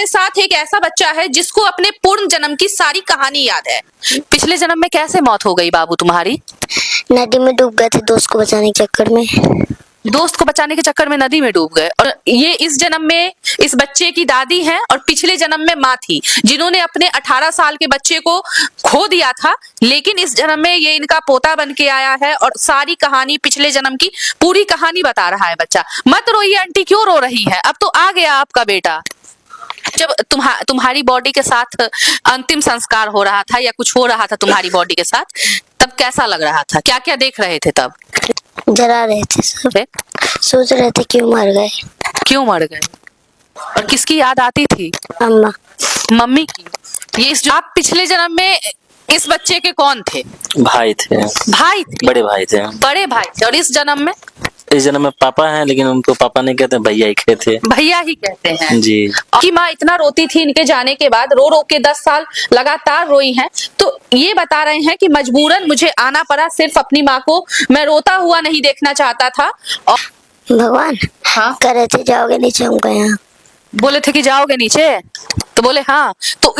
हमारे साथ एक ऐसा बच्चा है जिसको अपने पूर्ण जन्म की सारी कहानी याद है। पिछले जन्म में कैसे मौत हो गई बाबू तुम्हारी? नदी में डूब गए थे दोस्त को बचाने के चक्कर में। दोस्त को बचाने के चक्कर में नदी में डूब गए। और ये इस जन्म में इस बच्चे की दादी हैं और पिछले जन्म में माँ थी, जिन्होंने अपने 18 साल के बच्चे को खो दिया था। लेकिन इस जन्म में ये इनका पोता बन के आया है और सारी कहानी, पिछले जन्म की पूरी कहानी बता रहा है बच्चा। मत रोइए आंटी, क्यों रो रही है? अब तो आ गया आपका बेटा। जब तुम्हारी बॉडी के साथ अंतिम संस्कार हो रहा था या कुछ हो रहा था तुम्हारी बॉडी के साथ, तब कैसा लग रहा था? क्या क्या देख रहे थे तब? जला रहे थे सब, सोच रहे थे क्यों मर गए। क्यों मर गए? और किसकी याद आती थी? अम्मा। मम्मी की। ये आप पिछले जन्म में इस बच्चे के कौन थे? भाई थे। भाई थे? बड़े भाई थे। बड़े भाई थे। और इस जन्म में? इस जन्म में पापा हैं, लेकिन उनको पापा नहीं कहते, भैया ही कहते। भैया ही कहते हैं जी। की माँ इतना रोती थी इनके जाने के बाद, रो रो के 10 साल लगातार रोई हैं। तो ये बता रहे हैं कि मजबूरन मुझे आना पड़ा, सिर्फ अपनी माँ को मैं रोता हुआ नहीं देखना चाहता था। और भगवान हाँ, कह रहे थे जाओगे नीचे, हम गए यहाँ। बोले थे कि जाओगे नीचे, तो बोले हाँ। तो